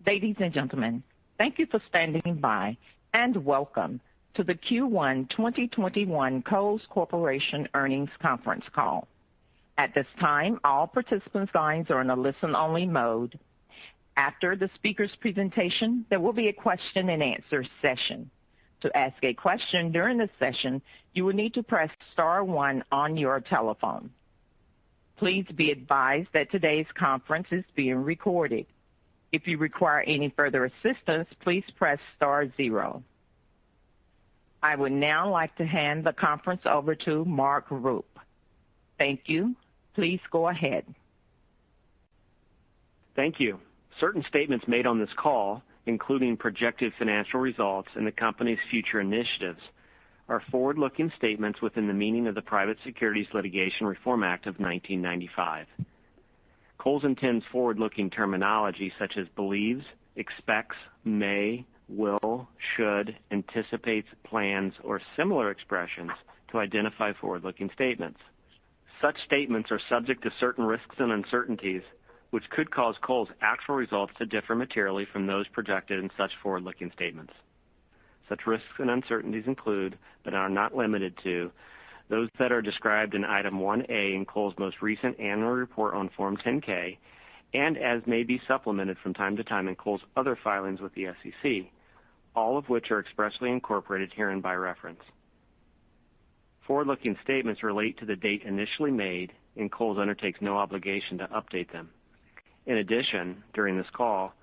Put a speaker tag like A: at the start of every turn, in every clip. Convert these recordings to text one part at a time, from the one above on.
A: Ladies and gentlemen, thank you for standing by, and welcome to the Q1 2021 Kohl's Corporation Earnings Conference Call. At this time, all participants' lines are in a listen-only mode. After the speaker's presentation, there will be a question-and-answer session. To ask a question during the session, you will need to press star one on your telephone. Please be advised that today's conference is being recorded. If you require any further assistance, please press star zero. I would now like to hand the conference over to Mark Rupe. Thank you. Please go ahead.
B: Thank you. Certain statements made on this call, including projected financial results and the company's future initiatives, are forward-looking statements within the meaning of the Private Securities Litigation Reform Act of 1995. Kohl's intends forward-looking terminology such as believes, expects, may, will, should, anticipates, plans, or similar expressions to identify forward-looking statements. Such statements are subject to certain risks and uncertainties, which could cause Kohl's actual results to differ materially from those projected in such forward-looking statements. Such risks and uncertainties include, but are not limited to, those that are described in Item 1A in Kohl's most recent annual report on Form 10-K, and as may be supplemented from time to time in Kohl's other filings with the SEC, all of which are expressly incorporated herein by reference. Forward-looking statements relate to the date initially made, and Kohl's undertakes no obligation to update them. In addition, during this call,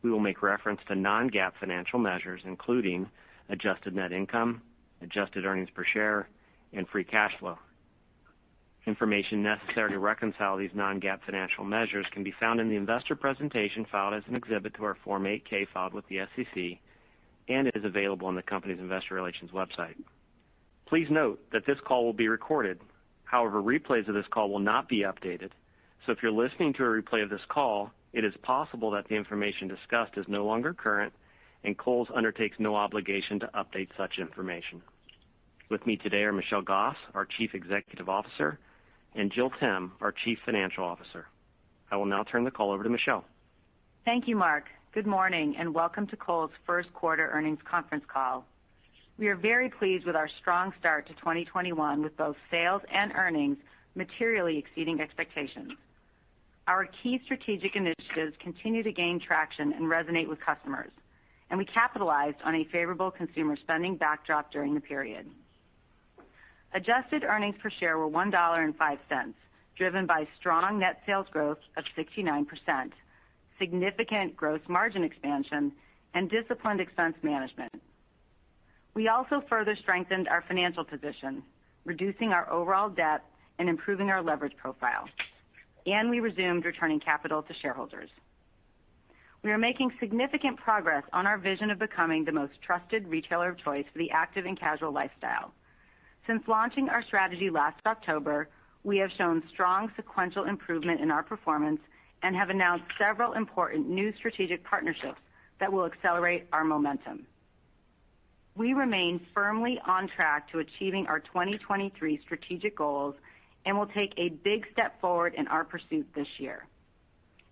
B: we will make reference to non-GAAP financial measures, including adjusted net income, adjusted earnings per share, and free cash flow. Information necessary to reconcile these non-GAAP financial measures can be found in the investor presentation filed as an exhibit to our Form 8-K filed with the SEC and is available on the company's investor relations website. Please note that this call will be recorded. However, replays of this call will not be updated. So if you're listening to a replay of this call, it is possible that the information discussed is no longer current, and Kohl's undertakes no obligation to update such information. With me today are Michelle Goss, our Chief Executive Officer, and Jill Timm, our Chief Financial Officer. I will now turn the call over to Michelle.
C: Thank you, Mark. Good morning, and welcome to Kohl's first quarter earnings conference call. We are very pleased with our strong start to 2021 with both sales and earnings materially exceeding expectations. Our key strategic initiatives continue to gain traction and resonate with customers, and we capitalized on a favorable consumer spending backdrop during the period. Adjusted earnings per share were $1.05, driven by strong net sales growth of 69%, significant gross margin expansion, and disciplined expense management. We also further strengthened our financial position, reducing our overall debt and improving our leverage profile, and we resumed returning capital to shareholders. We are making significant progress on our vision of becoming the most trusted retailer of choice for the active and casual lifestyle. Since launching our strategy last October, we have shown strong sequential improvement in our performance and have announced several important new strategic partnerships that will accelerate our momentum. We remain firmly on track to achieving our 2023 strategic goals and will take a big step forward in our pursuit this year.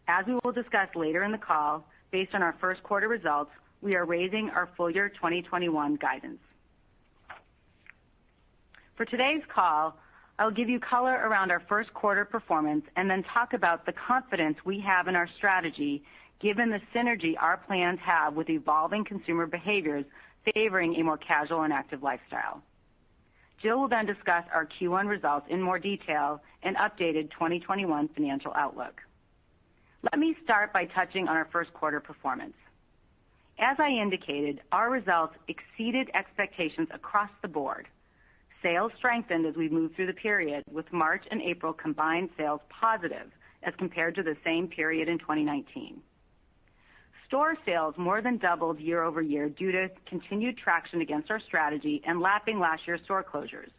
C: As we will discuss later in the call, based on our first quarter results, we are raising our full year 2021 guidance. For today's call, I'll give you color around our first quarter performance and then talk about the confidence we have in our strategy given the synergy our plans have with evolving consumer behaviors favoring a more casual and active lifestyle. Jill will then discuss our Q1 results in more detail and updated 2021 financial outlook. Let me start by touching on our first quarter performance. As I indicated, our results exceeded expectations across the board. Sales strengthened as we moved through the period, with March and April combined sales positive as compared to the same period in 2019. Store sales more than doubled year over year due to continued traction against our strategy and lapping last year's store closures.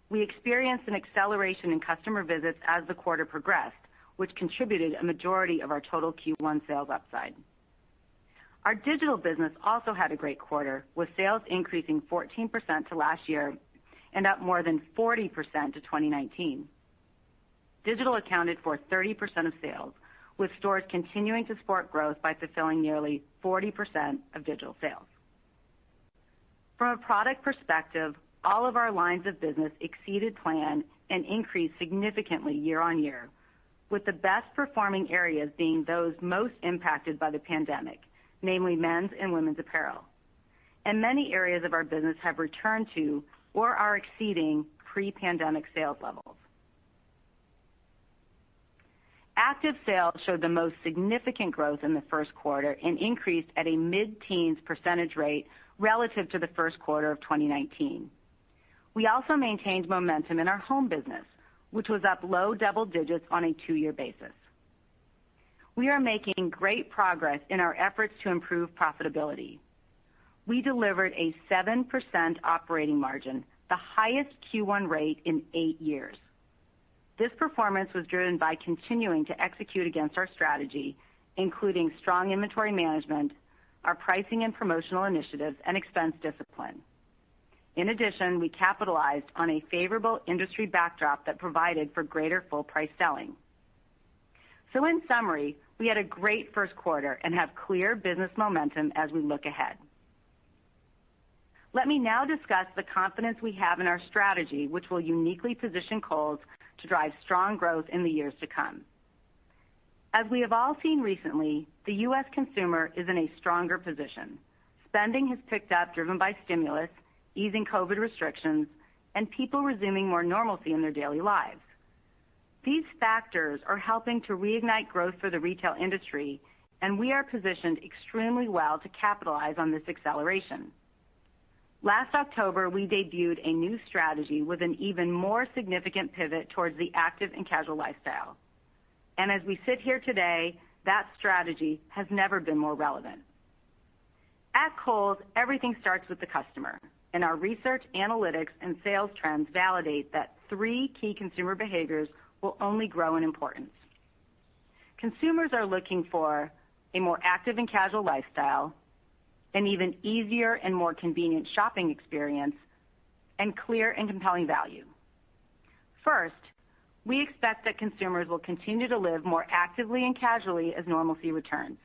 C: We experienced an acceleration in customer visits as the quarter progressed, which contributed a majority of our total Q1 sales upside. Our digital business also had a great quarter, with sales increasing 14% to last year and up more than 40% to 2019. Digital accounted for 30% of sales, with stores continuing to support growth by fulfilling nearly 40% of digital sales. From a product perspective, all of our lines of business exceeded plan and increased significantly year-on-year, with the best performing areas being those most impacted by the pandemic, namely men's and women's apparel. And many areas of our business have returned to or are exceeding pre-pandemic sales levels. Active sales showed the most significant growth in the first quarter and increased at a mid-teens % rate relative to the first quarter of 2019. We also maintained momentum in our home business, which was up low double digits on a 2-year basis. We are making great progress in our efforts to improve profitability. We delivered a 7% operating margin, the highest Q1 rate in 8 years. This performance was driven by continuing to execute against our strategy, including strong inventory management, our pricing and promotional initiatives, and expense discipline. In addition, we capitalized on a favorable industry backdrop that provided for greater full price selling. So in summary, we had a great first quarter and have clear business momentum as we look ahead. Let me now discuss the confidence we have in our strategy, which will uniquely position Kohl's to drive strong growth in the years to come. As we have all seen recently, the U.S. consumer is in a stronger position. Spending has picked up, driven by stimulus, easing COVID restrictions, and people resuming more normalcy in their daily lives. These factors are helping to reignite growth for the retail industry, and we are positioned extremely well to capitalize on this acceleration. Last October, we debuted a new strategy with an even more significant pivot towards the active and casual lifestyle. And as we sit here today, that strategy has never been more relevant. At Kohl's, everything starts with the customer, and our research, analytics, and sales trends validate that 3 key consumer behaviors will only grow in importance. Consumers are looking for a more active and casual lifestyle, an even easier and more convenient shopping experience, and clear and compelling value. First, we expect that consumers will continue to live more actively and casually as normalcy returns.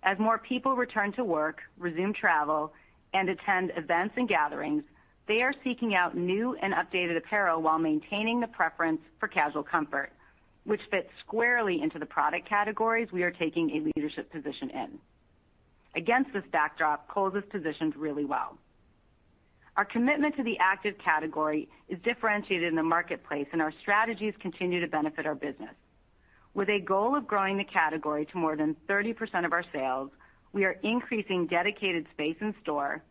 C: As more people return to work, resume travel, and attend events and gatherings, they are seeking out new and updated apparel while maintaining the preference for casual comfort, which fits squarely into the product categories we are taking a leadership position in. Against this backdrop, Kohl's is positioned really well. Our commitment to the active category is differentiated in the marketplace, and our strategies continue to benefit our business. With a goal of growing the category to more than 30% of our sales, we are increasing dedicated space in store,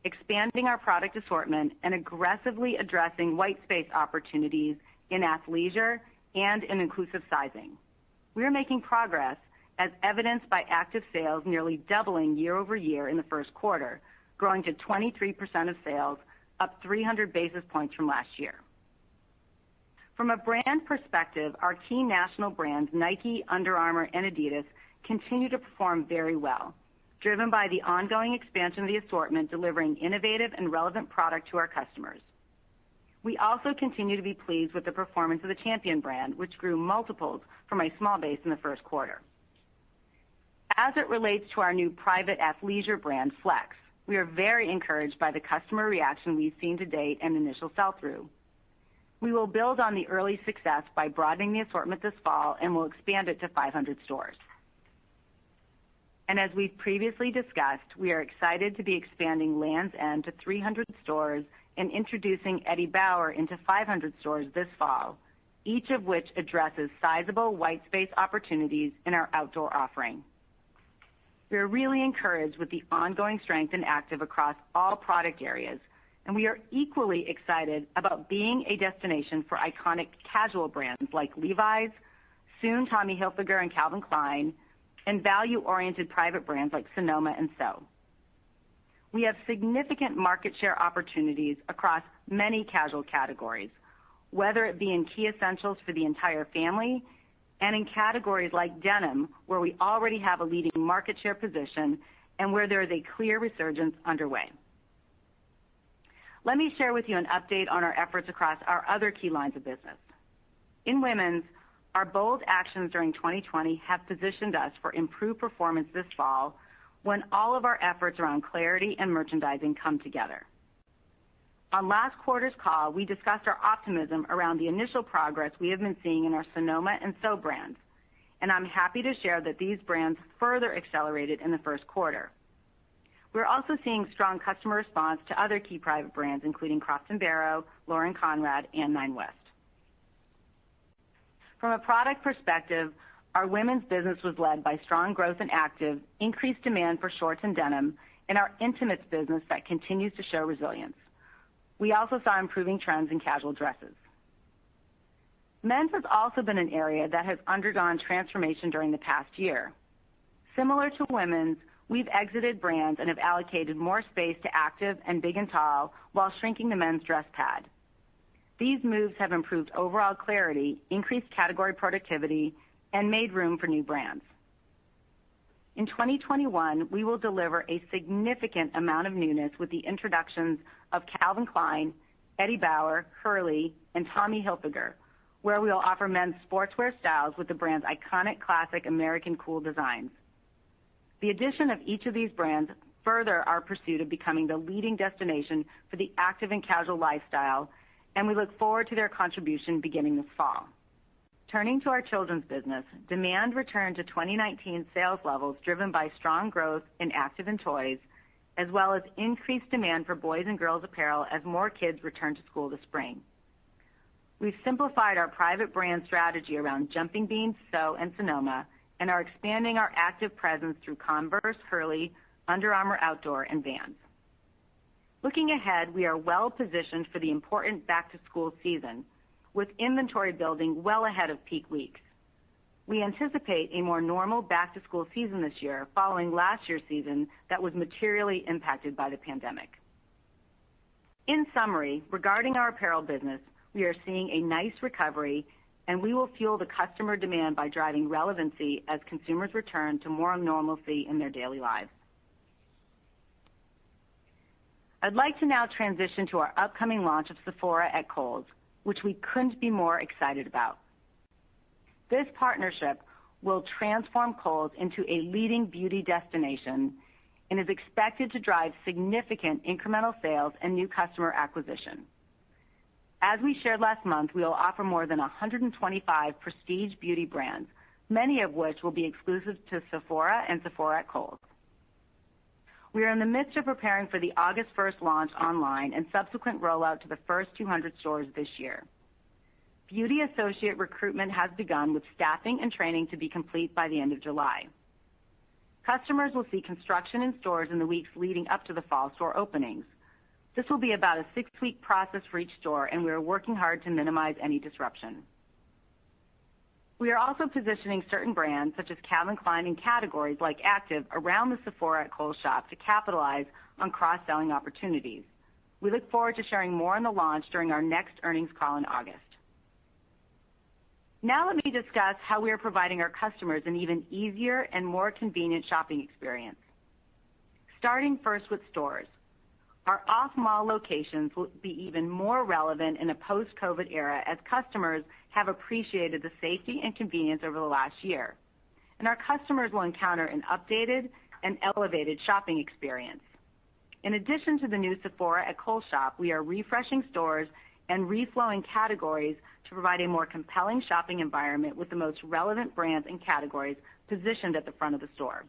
C: expanding our product assortment, and aggressively addressing white space opportunities in athleisure and in inclusive sizing. We are making progress, as evidenced by active sales nearly doubling year over year in the first quarter, growing to 23% of sales, up 300 basis points from last year. From a brand perspective, our key national brands, Nike, Under Armour, and Adidas, continue to perform very well, driven by the ongoing expansion of the assortment, delivering innovative and relevant product to our customers. We also continue to be pleased with the performance of the Champion brand, which grew multiples from a small base in the first quarter. As it relates to our new private athleisure brand, Flex, we are very encouraged by the customer reaction we've seen to date and initial sell-through. We will build on the early success by broadening the assortment this fall and will expand it to 500 stores. And as we've previously discussed, we are excited to be expanding Land's End to 300 stores and introducing Eddie Bauer into 500 stores this fall, each of which addresses sizable white space opportunities in our outdoor offering. We are really encouraged with the ongoing strength in active across all product areas, and we are equally excited about being a destination for iconic casual brands like Levi's, soon Tommy Hilfiger and Calvin Klein, and value-oriented private brands like Sonoma and So. We have significant market share opportunities across many casual categories, whether it be in key essentials for the entire family and in categories like denim, where we already have a leading market share position and where there is a clear resurgence underway. Let me share with you an update on our efforts across our other key lines of business. In women's, Our bold actions during 2020 have positioned us for improved performance this fall when all of our efforts around clarity and merchandising come together. On last quarter's call, we discussed our optimism around the initial progress we have been seeing in our Sonoma and So brands, and I'm happy to share that these brands further accelerated in the first quarter. We're also seeing strong customer response to other key private brands, including Croft & Barrow, Lauren Conrad, and Nine West. From a product perspective, our women's business was led by strong growth in active, increased demand for shorts and denim, and our intimates business that continues to show resilience. We also saw improving trends in casual dresses. Men's has also been an area that has undergone transformation during the past year. Similar to women's, we've exited brands and have allocated more space to active and big and tall while shrinking the men's dress pad. These moves have improved overall clarity, increased category productivity, and made room for new brands. In 2021, we will deliver a significant amount of newness with the introductions of Calvin Klein, Eddie Bauer, Hurley, and Tommy Hilfiger, where we will offer men's sportswear styles with the brand's iconic classic American cool designs. The addition of each of these brands further our pursuit of becoming the leading destination for the active and casual lifestyle, and we look forward to their contribution beginning this fall. Turning to our children's business, demand returned to 2019 sales levels driven by strong growth in active and toys, as well as increased demand for boys and girls apparel as more kids return to school this spring. We've simplified our private brand strategy around Jumping Beans, So, and Sonoma, and are expanding our active presence through Converse, Hurley, Under Armour Outdoor, and Vans. Looking ahead, we are well positioned for the important back-to-school season, with inventory building well ahead of peak weeks. We anticipate a more normal back-to-school season this year, following last year's season that was materially impacted by the pandemic. In summary, regarding our apparel business, we are seeing a nice recovery, and we will fuel the customer demand by driving relevancy as consumers return to more normalcy in their daily lives. I'd like to now transition to our upcoming launch of Sephora at Kohl's, which we couldn't be more excited about. This partnership will transform Kohl's into a leading beauty destination and is expected to drive significant incremental sales and new customer acquisition. As we shared last month, we will offer more than 125 prestige beauty brands, many of which will be exclusive to Sephora and Sephora at Kohl's. We are in the midst of preparing for the August 1st launch online and subsequent rollout to the first 200 stores this year. Beauty associate recruitment has begun, with staffing and training to be complete by the end of July. Customers will see construction in stores in the weeks leading up to the fall store openings. This will be about a 6-week process for each store, and we are working hard to minimize any disruption. We are also positioning certain brands, such as Calvin Klein, in categories like active around the Sephora at Kohl's shop to capitalize on cross-selling opportunities. We look forward to sharing more on the launch during our next earnings call in August. Now let me discuss how we are providing our customers an even easier and more convenient shopping experience. Starting first with stores. Our off-mall locations will be even more relevant in a post-COVID era as customers have appreciated the safety and convenience over the last year, and our customers will encounter an updated and elevated shopping experience. In addition to the new Sephora at Kohl's shop, we are refreshing stores and reflowing categories to provide a more compelling shopping environment with the most relevant brands and categories positioned at the front of the store.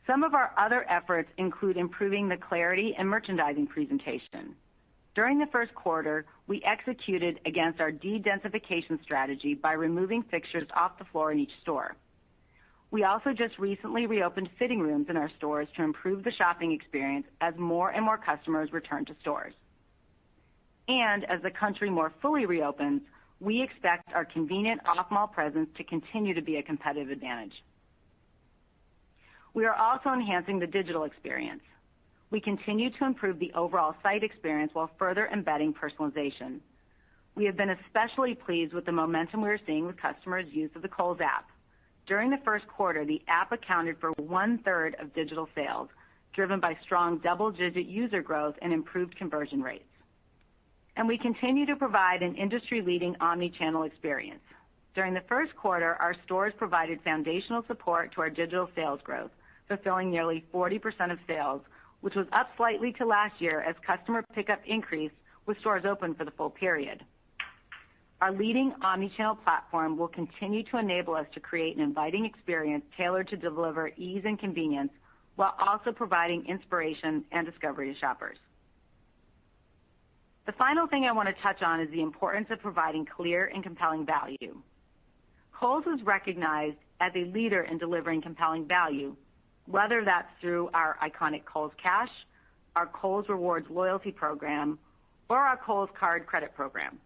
C: Some of our other efforts include improving the clarity and merchandising presentation. During the first quarter, we executed against our de-densification strategy by removing fixtures off the floor in each store. We also just recently reopened fitting rooms in our stores to improve the shopping experience as more and more customers return to stores. And as the country more fully reopens, we expect our convenient off-mall presence to continue to be a competitive advantage. We are also enhancing the digital experience. We continue to improve the overall site experience while further embedding personalization. We have been especially pleased with the momentum we are seeing with customers' use of the Kohl's app. During the first quarter, the app accounted for 1/3 of digital sales, driven by strong double-digit user growth and improved conversion rates. and we continue to provide an industry-leading omni-channel experience. During the first quarter, our stores provided foundational support to our digital sales growth, fulfilling nearly 40% of sales, which was up slightly to last year as customer pickup increased with stores open for the full period. Our leading omni-channel platform will continue to enable us to create an inviting experience tailored to deliver ease and convenience while also providing inspiration and discovery to shoppers. The final thing I want to touch on is the importance of providing clear and compelling value. Kohl's is recognized as a leader in delivering compelling value, whether that's through our iconic Kohl's Cash, our Kohl's Rewards loyalty program, or our Kohl's Card credit program.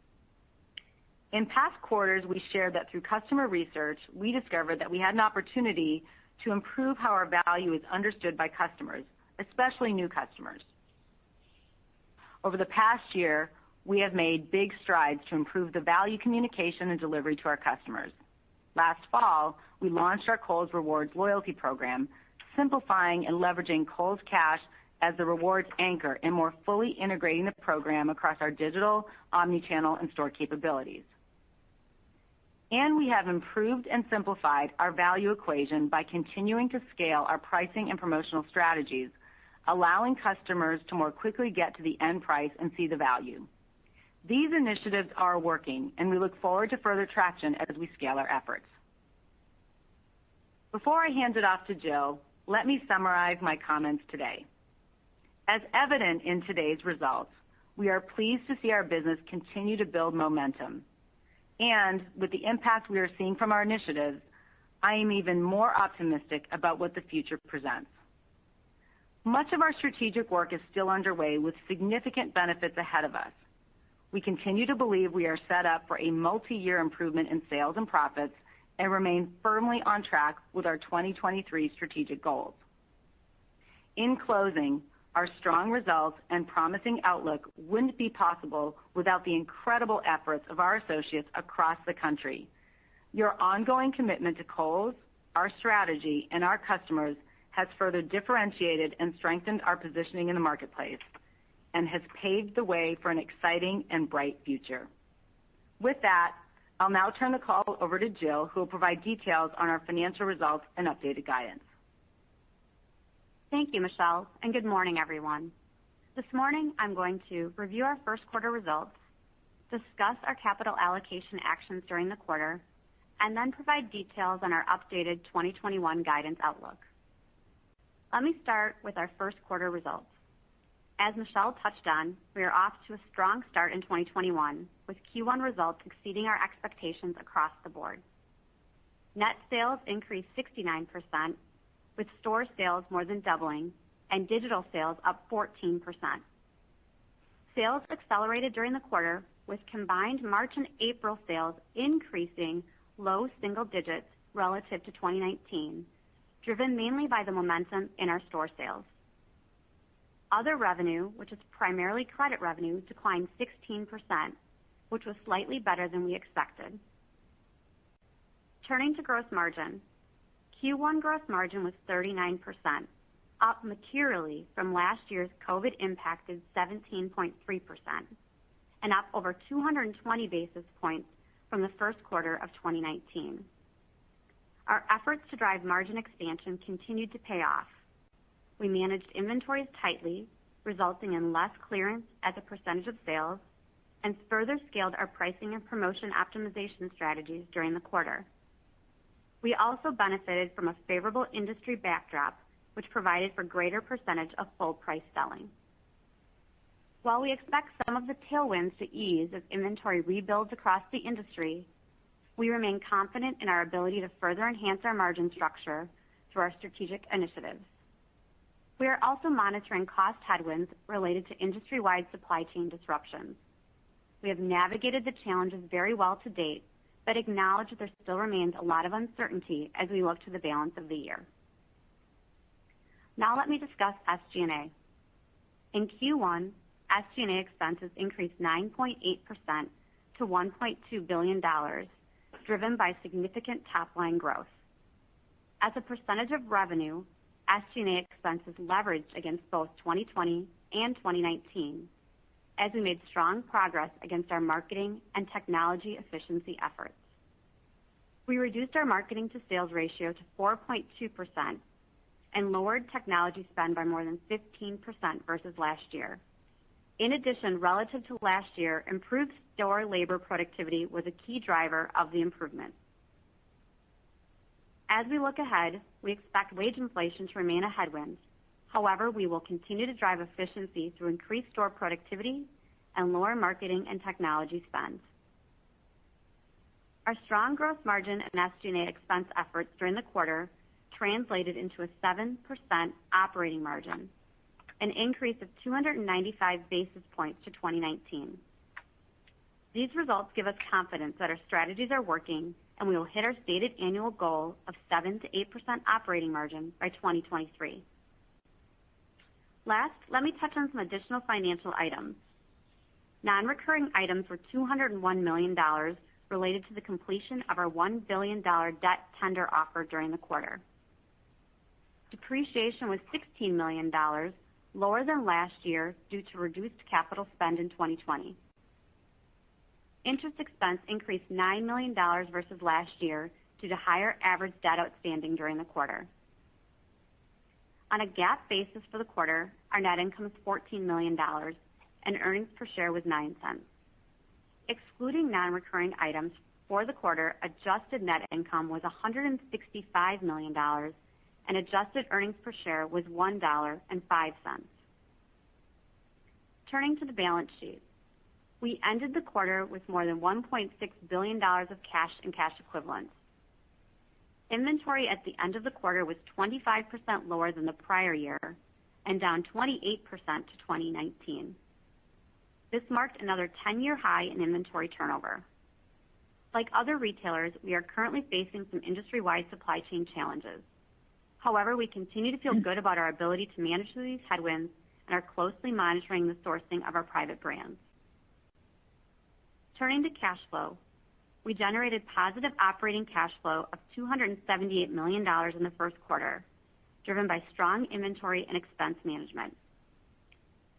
C: In past quarters, we shared that through customer research, we discovered that we had an opportunity to improve how our value is understood by customers, especially new customers. Over the past year, we have made big strides to improve the value communication and delivery to our customers. Last fall, we launched our Kohl's Rewards loyalty program, simplifying and leveraging Kohl's Cash as the rewards anchor and more fully integrating the program across our digital, omni-channel, and store capabilities. And we have improved and simplified our value equation by continuing to scale our pricing and promotional strategies, allowing customers to more quickly get to the end price and see the value. These initiatives are working, and we look forward to further traction as we scale our efforts. Before I hand it off to Jill, let me summarize my comments today. As evident in today's results, we are pleased to see our business continue to build momentum. And with the impact we are seeing from our initiatives, I am even more optimistic about what the future presents. Much of our strategic work is still underway with significant benefits ahead of us. We continue to believe we are set up for a multi-year improvement in sales and profits and remain firmly on track with our 2023 strategic goals. In closing, our strong results and promising outlook wouldn't be possible without the incredible efforts of our associates across the country. Your ongoing commitment to Kohl's, our strategy, and our customers has further differentiated and strengthened our positioning in the marketplace and has paved the way for an exciting and bright future. With that, I'll now turn the call over to Jill, who will provide details on our financial results and updated guidance.
D: Thank you, Michelle, and good morning, everyone. This morning, I'm going to review our first quarter results, discuss our capital allocation actions during the quarter, and then provide details on our updated 2021 guidance outlook. Let me start with our first quarter results. As Michelle touched on, we are off to a strong start in 2021, with Q1 results exceeding our expectations across the board. Net sales increased 69%, with store sales more than doubling and digital sales up 14%. Sales accelerated during the quarter, with combined March and April sales increasing low single digits relative to 2019, driven mainly by the momentum in our store sales. Other revenue, which is primarily credit revenue, declined 16%, which was slightly better than we expected. Turning to gross margin, Q1 gross margin was 39%, up materially from last year's COVID-impacted 17.3%, and up over 220 basis points from the first quarter of 2019. Our efforts to drive margin expansion continued to pay off. We managed inventories tightly, resulting in less clearance as a percentage of sales, and further scaled our pricing and promotion optimization strategies during the quarter. We also benefited from a favorable industry backdrop, which provided for greater percentage of full price selling. While we expect some of the tailwinds to ease as inventory rebuilds across the industry, we remain confident in our ability to further enhance our margin structure through our strategic initiatives. We are also monitoring cost headwinds related to industry-wide supply chain disruptions. We have navigated the challenges very well to date, but acknowledge that there still remains a lot of uncertainty as we look to the balance of the year. Now let me discuss SG&A. In Q1, SG&A expenses increased 9.8% to $1.2 billion, driven by significant top-line growth. As a percentage of revenue, SG&A expenses leveraged against both 2020 and 2019, as we made strong progress against our marketing and technology efficiency efforts. We reduced our marketing to sales ratio to 4.2% and lowered technology spend by more than 15% versus last year. In addition, relative to last year, improved store labor productivity was a key driver of the improvement. As we look ahead, we expect wage inflation to remain a headwind. However, we will continue to drive efficiency through increased store productivity and lower marketing and technology spend. Our strong gross margin and SG&A expense efforts during the quarter translated into a 7% operating margin, an increase of 295 basis points to 2019. These results give us confidence that our strategies are working and we will hit our stated annual goal of 7 to 8% operating margin by 2023. Last, let me touch on some additional financial items. Non-recurring items were $201 million related to the completion of our $1 billion debt tender offer during the quarter. Depreciation was $16 million, lower than last year due to reduced capital spend in 2020. Interest expense increased $9 million versus last year due to higher average debt outstanding during the quarter. On a GAAP basis for the quarter, our net income was $14 million and earnings per share was 9 cents. Excluding non-recurring items for the quarter, adjusted net income was $165 million and adjusted earnings per share was $1.05. Turning to the balance sheet, we ended the quarter with more than $1.6 billion of cash and cash equivalents. Inventory at the end of the quarter was 25% lower than the prior year and down 28% to 2019. This marked another 10-year high in inventory turnover. Like other retailers, we are currently facing some industry-wide supply chain challenges. However, we continue to feel good about our ability to manage through these headwinds and are closely monitoring the sourcing of our private brands. Turning to cash flow, we generated positive operating cash flow of $278 million in the first quarter, driven by strong inventory and expense management.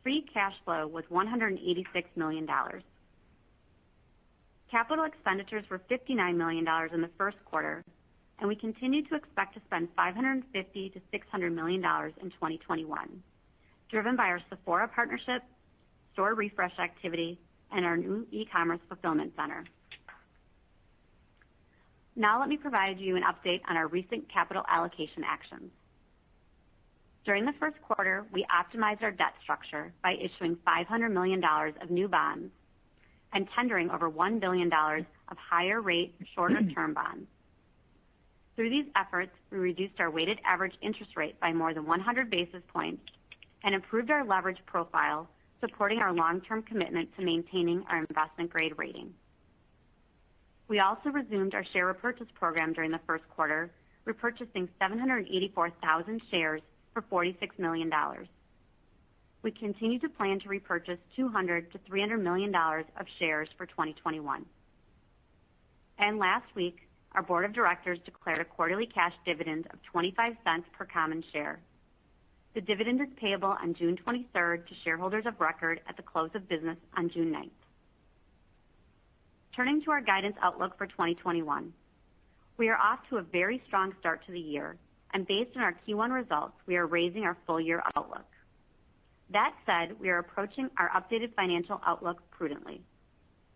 D: Free cash flow was $186 million. Capital expenditures were $59 million in the first quarter, and we continue to expect to spend $550 to $600 million in 2021, driven by our Sephora partnership, store refresh activity, and our new e-commerce fulfillment center. Now let me provide you an update on our recent capital allocation actions. During the first quarter, we optimized our debt structure by issuing $500 million of new bonds and tendering over $1 billion of higher rate, shorter-term bonds. Through these efforts, we reduced our weighted average interest rate by more than 100 basis points and improved our leverage profile, supporting our long-term commitment to maintaining our investment-grade rating. We also resumed our share repurchase program during the first quarter, repurchasing 784,000 shares for $46 million. We continue to plan to repurchase $200 to $300 million of shares for 2021. And last week, our board of directors declared a quarterly cash dividend of 25 cents per common share. The dividend is payable on June 23rd to shareholders of record at the close of business on June 9th. Turning to our guidance outlook for 2021, we are off to a very strong start to the year, and based on our Q1 results, we are raising our full-year outlook. That said, we are approaching our updated financial outlook prudently.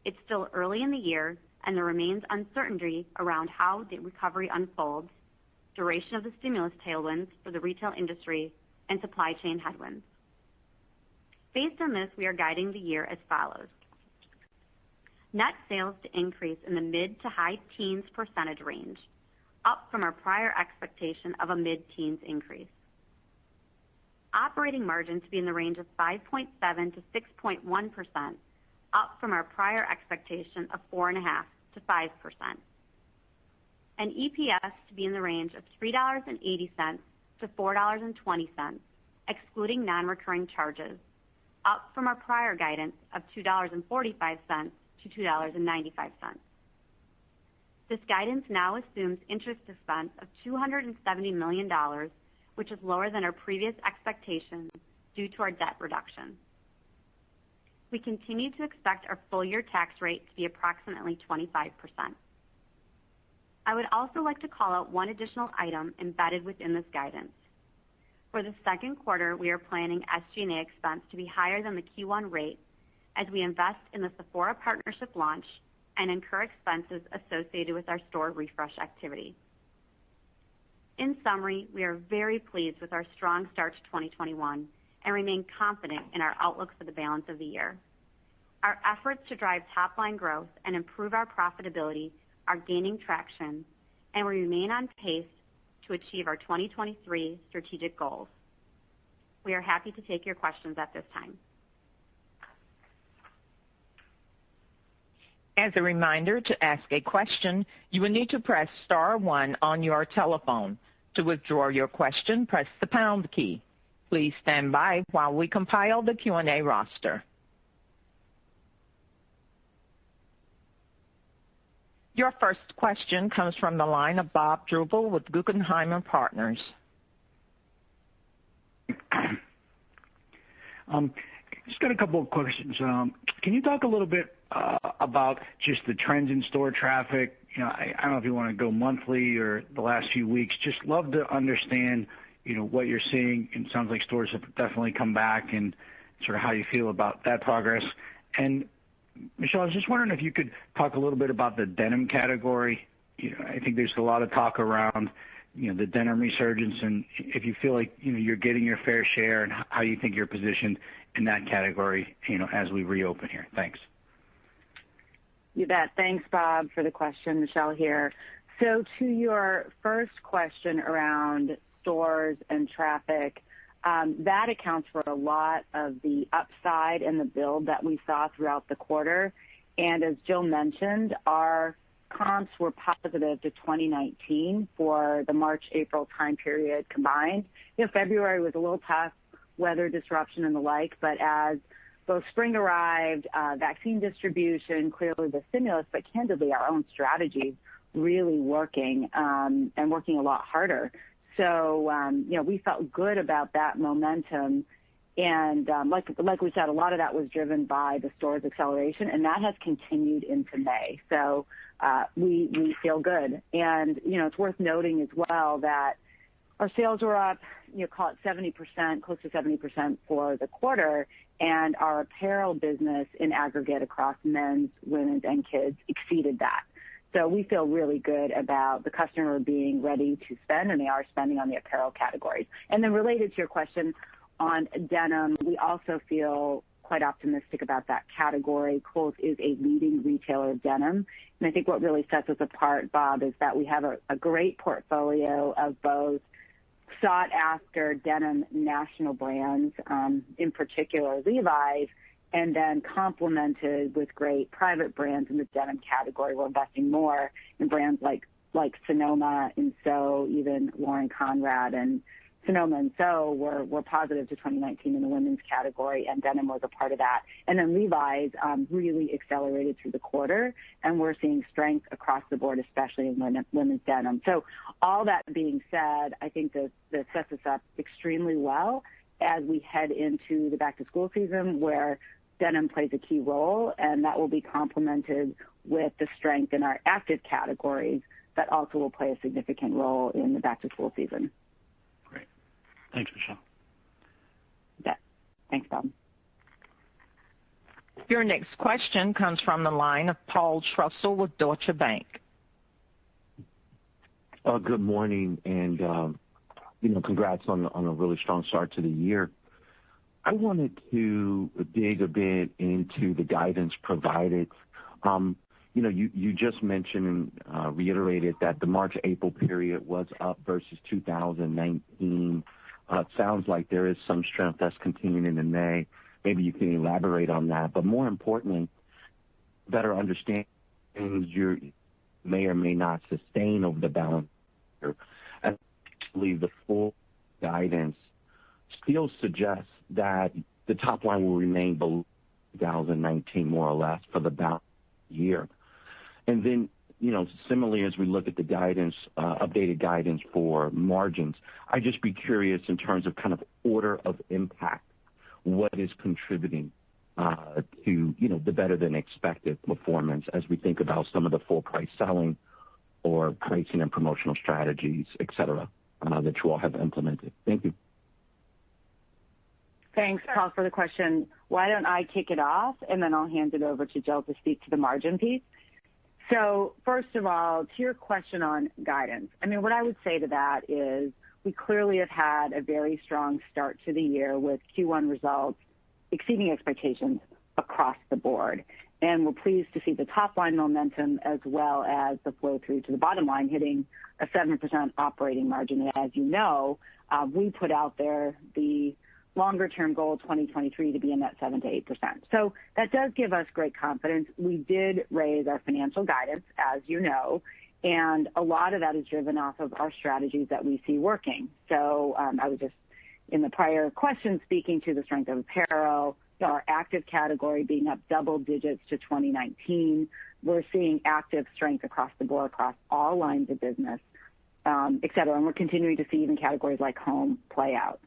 D: It's still early in the year, and there remains uncertainty around how the recovery unfolds, duration of the stimulus tailwinds for the retail industry, and supply chain headwinds. Based on this, we are guiding the year as follows. Net sales to increase in the mid to high teens % range, up from our prior expectation of a mid-teens increase. Operating margin to be in the range of 5.7 to 6.1%, up from our prior expectation of 4.5 to 5%. And EPS to be in the range of $3.80 to $4.20, excluding non-recurring charges, up from our prior guidance of $2.45 to $2.95. This guidance now assumes interest expense of $270 million, which is lower than our previous expectations due to our debt reduction. We continue to expect our full-year tax rate to be approximately 25%. I would also like to call out one additional item embedded within this guidance. For the second quarter, we are planning SG&A expense to be higher than the Q1 rate as we invest in the Sephora partnership launch and incur expenses associated with our store refresh activity. In summary, we are very pleased with our strong start to 2021 and remain confident in our outlook for the balance of the year. Our efforts to drive top-line growth and improve our profitability are gaining traction, and we remain on pace to achieve our 2023 strategic goals. We are happy to take your questions at this time.
A: As a reminder, to ask a question, you will need to press star one on your telephone. To withdraw your question, press the pound key. Please stand by while we compile the Q&A roster. Your first question comes from the line of Bob Drbul with Guggenheim Partners.
E: Just got a couple of questions. Can you talk a little bit about just the trends in store traffic? I don't know if you want to go monthly or the last few weeks. Just love to understand, what you're seeing. It sounds like stores have definitely come back and sort of how you feel about that progress. And Michelle, I was just wondering if you could talk a little bit about the denim category. I think there's a lot of talk around, the denim resurgence, and if you feel like, you're getting your fair share and how you think you're positioned in that category, as we reopen here. Thanks.
C: You bet. Thanks, Bob, for the question. Michelle here. So to your first question around stores and traffic, that accounts for a lot of the upside and the build that we saw throughout the quarter. And as Jill mentioned, our comps were positive to 2019 for the March-April time period combined. February was a little tough, weather disruption and the like, but as both spring arrived, vaccine distribution, clearly the stimulus, but candidly our own strategy really working and working a lot harder. So, we felt good about that momentum. And like we said, a lot of that was driven by the store's acceleration, and that has continued into May. So we feel good. And, it's worth noting as well that our sales were up, call it 70%, close to 70% for the quarter, and our apparel business in aggregate across men's, women's, and kids exceeded that. So we feel really good about the customer being ready to spend, and they are spending on the apparel categories. And then related to your question on denim, we also feel quite optimistic about that category. Kohl's is a leading retailer of denim. And I think what really sets us apart, Bob, is that we have a great portfolio of both sought-after denim national brands, in particular Levi's, and then complemented with great private brands in the denim category. We're investing more in brands like Sonoma and So, even Lauren Conrad and Sonoma and So were positive to 2019 in the women's category, and denim was a part of that. And then Levi's really accelerated through the quarter, and we're seeing strength across the board, especially in women's denim. So all that being said, I think that sets us up extremely well as we head into the back-to-school season, where denim plays a key role, and that will be complemented with the strength in our active categories that also will play a significant role in the back-to-school season.
E: Great. Thanks, Michelle.
C: Yeah. Thanks, Bob.
A: Your next question comes from the line of Paul Trussell with Deutsche Bank.
F: Good morning, and congrats on a really strong start to the year. I wanted to dig a bit into the guidance provided. You just mentioned and reiterated that the March-April period was up versus 2019. It sounds like there is some strength that's continuing into May. Maybe you can elaborate on that. But more importantly, better understand things you may or may not sustain over the balance of the year. I believe the full guidance still suggests that the top line will remain below 2019 more or less for the balance of the year. And then, similarly, as we look at the guidance, updated guidance for margins, I'd just be curious in terms of kind of order of impact, what is contributing to the better than expected performance as we think about some of the full price selling or pricing and promotional strategies, et cetera, that you all have implemented. Thank you.
C: Thanks, Paul, for the question. Why don't I kick it off, and then I'll hand it over to Jill to speak to the margin piece. So first of all, to your question on guidance, what I would say to that is we clearly have had a very strong start to the year with Q1 results exceeding expectations across the board. And we're pleased to see the top line momentum as well as the flow through to the bottom line hitting a 7% operating margin. And as you know, we put out there the longer term goal 2023 to be in that 7 to 8%. So that does give us great confidence. We did raise our financial guidance, as you know, and a lot of that is driven off of our strategies that we see working. So I was just in the prior question speaking to the strength of apparel, our active category being up double digits to 2019. We're seeing active strength across the board, across all lines of business, et cetera. And we're continuing to see even categories like home play out.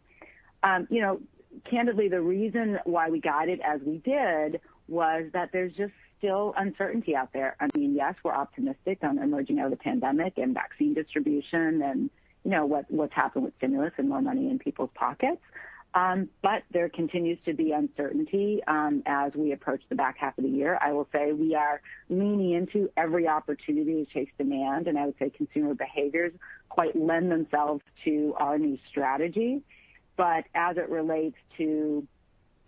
C: Candidly, the reason why we guided as we did was that there's just still uncertainty out there. Yes, we're optimistic on emerging out of the pandemic and vaccine distribution and, what's happened with stimulus and more money in people's pockets. But there continues to be uncertainty as we approach the back half of the year. I will say we are leaning into every opportunity to chase demand, and I would say consumer behaviors quite lend themselves to our new strategy. But as it relates to,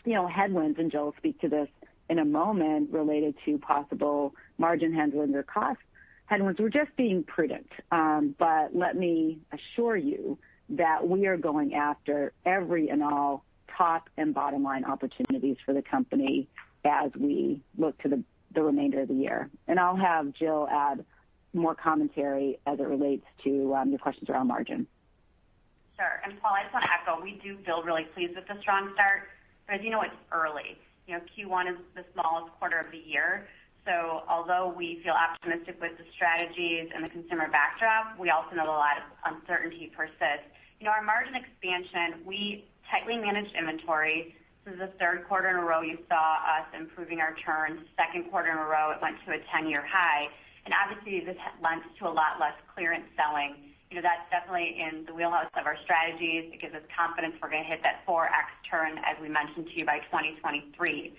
C: headwinds, and Jill will speak to this in a moment related to possible margin headwinds or cost headwinds, we're just being prudent. But let me assure you that we are going after every and all top and bottom line opportunities for the company as we look to the remainder of the year. And I'll have Jill add more commentary as it relates to your questions around margin.
D: Sure. And Paul, I just want to echo, we do feel really pleased with the strong start, but as you know, it's early. Q1 is the smallest quarter of the year. So although we feel optimistic with the strategies and the consumer backdrop, we also know a lot of uncertainty persists. Our margin expansion, we tightly managed inventory. This is the third quarter in a row you saw us improving our turns. Second quarter in a row, it went to a 10-year high. And obviously, this lends to a lot less clearance selling. That's definitely in the wheelhouse of our strategies. It gives us confidence we're going to hit that 4X turn, as we mentioned to you, by 2023.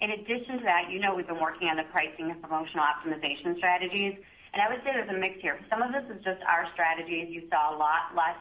D: In addition to that, we've been working on the pricing and promotional optimization strategies. And I would say there's a mix here. Some of this is just our strategies. You saw a lot less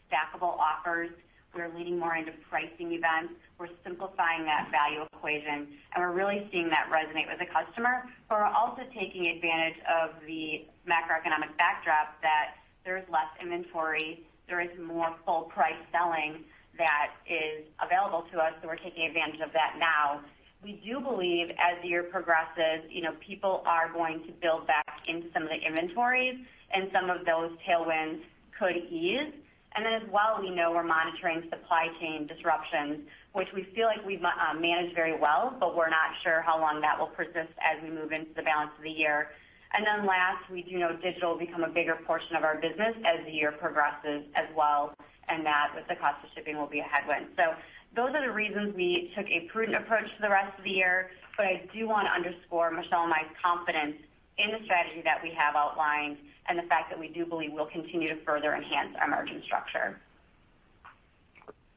D: stackable offers. We're leaning more into pricing events. We're simplifying that value equation, and we're really seeing that resonate with the customer. But we're also taking advantage of the macroeconomic backdrop that there is less inventory, there is more full price selling that is available to us, so we're taking advantage of that now. We do believe as the year progresses, people are going to build back into some of the inventories, and some of those tailwinds could ease. And then as well, we know we're monitoring supply chain disruptions, which we feel like we've managed very well, but we're not sure how long that will persist as we move into the balance of the year. And then last, we do know digital will become a bigger portion of our business as the year progresses as well, and that with the cost of shipping will be a headwind. So those are the reasons we took a prudent approach to the rest of the year, but I do want to underscore Michelle and my confidence in the strategy that we have outlined and the fact that we do believe we'll continue to further enhance our margin structure.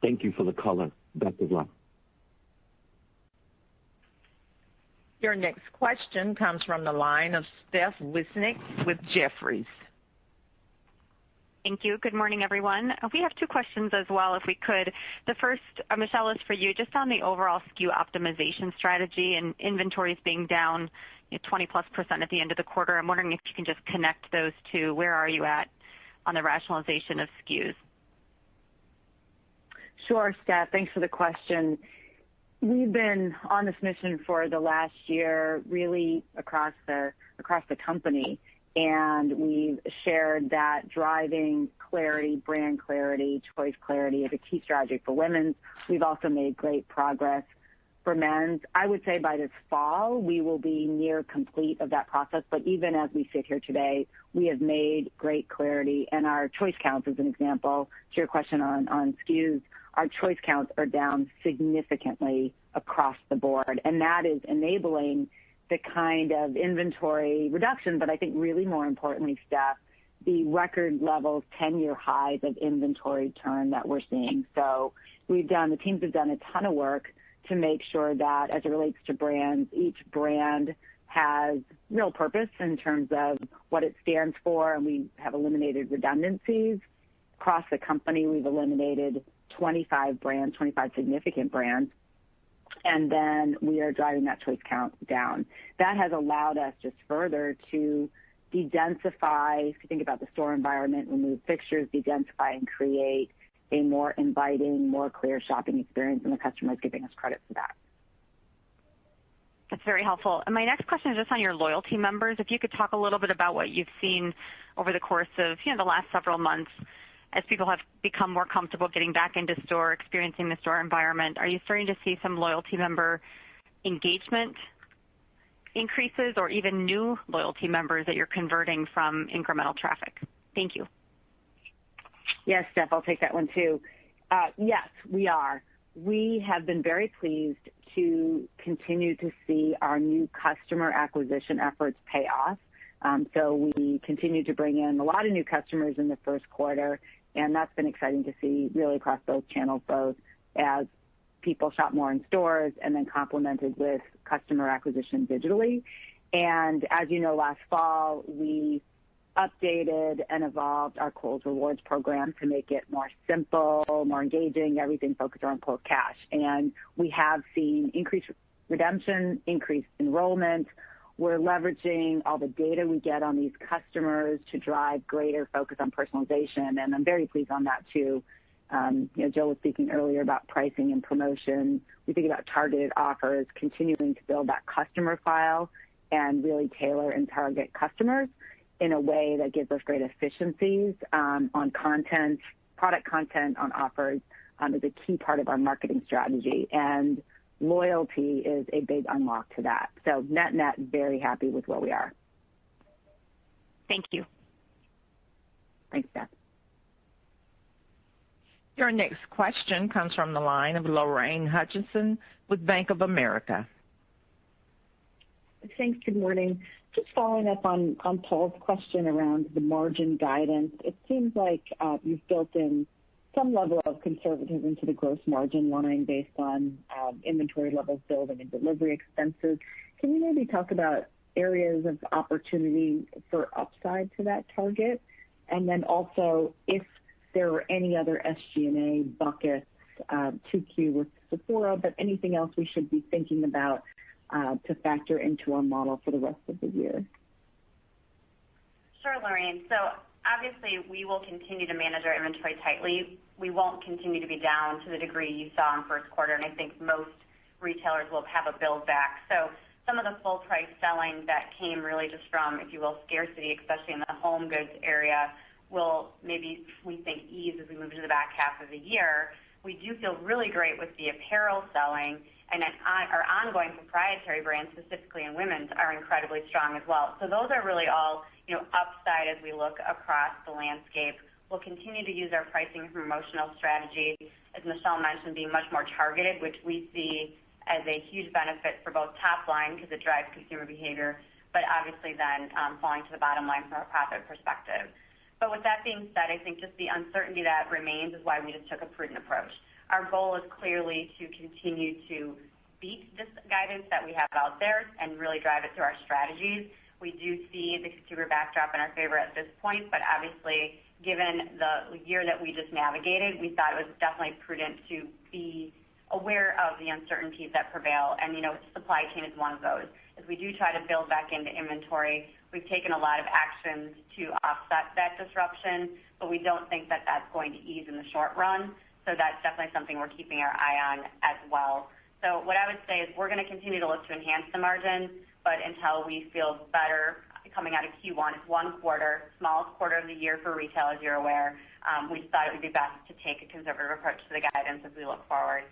F: Thank you for the color. Best of luck.
A: Your next question comes from the line of Steph Wissink with Jefferies.
G: Thank you. Good morning, everyone. We have two questions as well, if we could. The first, Michelle, is for you, just on the overall SKU optimization strategy and inventories being down 20+% at the end of the quarter. I'm wondering if you can just connect those two. Where are you at on the rationalization of SKUs?
C: Sure, Steph. Thanks for the question. We've been on this mission for the last year, really across the company, and we've shared that driving clarity, brand clarity, choice clarity is a key strategy for women. We've also made great progress for men's. I would say by this fall, we will be near complete of that process. But even as we sit here today, we have made great clarity. And our choice counts, as an example, to your question on SKUs, our choice counts are down significantly across the board. And that is enabling the kind of inventory reduction, but I think really more importantly, Steph, the record levels, 10-year highs of inventory turn that we're seeing. So the teams have done a ton of work to make sure that as it relates to brands, each brand has real purpose in terms of what it stands for, and we have eliminated redundancies. Across the company, we've eliminated 25 brands, 25 significant brands, and then we are driving that choice count down. That has allowed us just further to de-densify, if you think about the store environment, remove fixtures, de-densify and create a more inviting, more clear shopping experience, and the customer is giving us credit for that.
G: That's very helpful. And my next question is just on your loyalty members. If you could talk a little bit about what you've seen over the course of the last several months as people have become more comfortable getting back into store, experiencing the store environment. Are you starting to see some loyalty member engagement increases or even new loyalty members that you're converting from incremental traffic? Thank you.
C: Yes, Steph, I'll take that one too. Yes, we are. We have been very pleased to continue to see our new customer acquisition efforts pay off. So we continue to bring in a lot of new customers in the first quarter, and that's been exciting to see really across both channels, both as people shop more in stores and then complemented with customer acquisition digitally. And as you know, last fall, we updated and evolved our Kohl's Rewards program to make it more simple, more engaging, everything focused on Kohl's Cash. And we have seen increased redemption, increased enrollment. We're leveraging all the data we get on these customers to drive greater focus on personalization, and I'm very pleased on that too. Jill was speaking earlier about pricing and promotion. We think about targeted offers, continuing to build that customer file and really tailor and target customers in a way that gives us great efficiencies on content, product content, on offers is a key part of our marketing strategy. And loyalty is a big unlock to that. So net, very happy with where we are.
G: Thank you.
C: Thanks, Beth.
A: Your next question comes from the line of Lorraine Hutchinson with Bank of America.
H: Thanks. Good morning. Just following up on Paul's question around the margin guidance, it seems like you've built in some level of conservatism to the gross margin line based on inventory levels building and delivery expenses. Can you maybe talk about areas of opportunity for upside to that target? And then also if there were any other SG&A buckets, 2Q with Sephora, but anything else we should be thinking about to factor into our model for the rest of the year?
D: Sure, Lorraine. So obviously we will continue to manage our inventory tightly. We won't continue to be down to the degree you saw in first quarter, and I think most retailers will have a build back. So some of the full price selling that came really just from, if you will, scarcity, especially in the home goods area, will maybe, we think, ease as we move into the back half of the year. We do feel really great with the apparel selling, and our ongoing proprietary brands, specifically in women's, are incredibly strong as well. So those are really all, upside as we look across the landscape. We'll continue to use our pricing and promotional strategy, as Michelle mentioned, being much more targeted, which we see as a huge benefit for both top line because it drives consumer behavior, but obviously then falling to the bottom line from a profit perspective. But with that being said, I think just the uncertainty that remains is why we just took a prudent approach. Our goal is clearly to continue to beat this guidance that we have out there and really drive it through our strategies. We do see the consumer backdrop in our favor at this point, but obviously, given the year that we just navigated, we thought it was definitely prudent to be aware of the uncertainties that prevail. And, supply chain is one of those. As we do try to build back into inventory, we've taken a lot of actions to offset that disruption, but we don't think that that's going to ease in the short run. So that's definitely something we're keeping our eye on as well. So what I would say is we're going to continue to look to enhance the margin, but until we feel better coming out of Q1, it's one quarter, smallest quarter of the year for retail, as you're aware. We thought it would be best to take a conservative approach to the guidance as we look forward.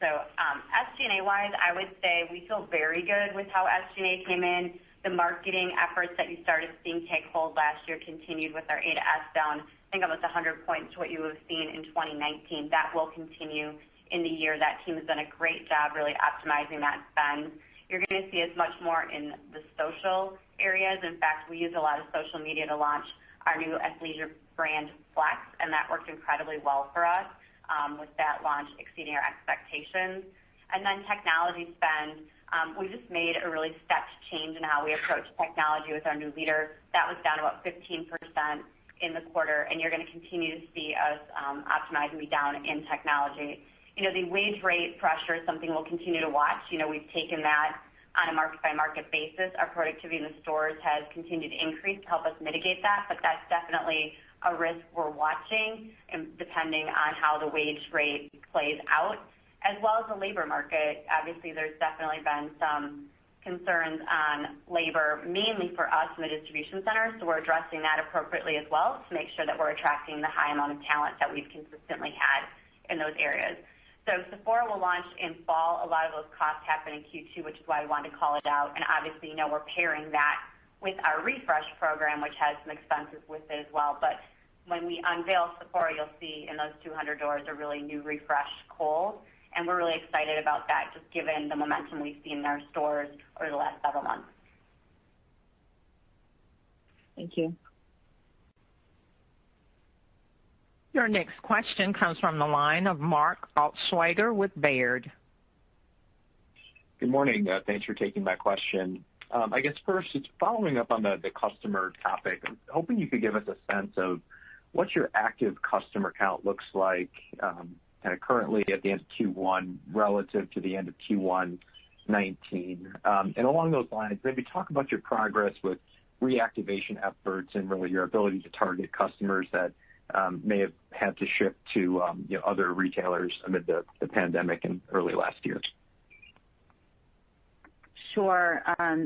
D: SG&A-wise, I would say we feel very good with how SG&A came in. The marketing efforts that you started seeing take hold last year continued with our A to S down, I think almost 100 points to what you would have seen in 2019. That will continue in the year. That team has done a great job really optimizing that spend. You're going to see us much more in the social areas. In fact, we use a lot of social media to launch our new athleisure brand Flex, and that worked incredibly well for us with that launch exceeding our expectations. And then technology spend, we just made a really stepped change in how we approach technology with our new leader. That was down about 15% in the quarter, and you're going to continue to see us optimize and be down in technology. The wage rate pressure is something we'll continue to watch. We've taken that on a market-by-market basis. Our productivity in the stores has continued to increase to help us mitigate that, but that's definitely a risk we're watching, and depending on how the wage rate plays out, as well as the labor market. Obviously, there's definitely been some concerns on labor, mainly for us in the distribution centers, so we're addressing that appropriately as well to make sure that we're attracting the high amount of talent that we've consistently had in those areas. So Sephora will launch in fall. A lot of those costs happen in Q2, which is why we wanted to call it out. And obviously, we're pairing that with our refresh program, which has some expenses with it as well. But when we unveil Sephora, you'll see in those 200 doors a really new refreshed Kohl. And we're really excited about that, just given the momentum we've seen in our stores over the last several months.
H: Thank you.
A: Your next question comes from the line of Mark Altschwager with Baird.
I: Good morning. Thanks for taking my question. I guess first, it's following up on the customer topic. I'm hoping you could give us a sense of what your active customer count looks like kind of currently at the end of Q1 relative to the end of Q1 19. And along those lines, maybe talk about your progress with reactivation efforts and really your ability to target customers that may have had to shift to other retailers amid the pandemic in early last year.
C: Sure.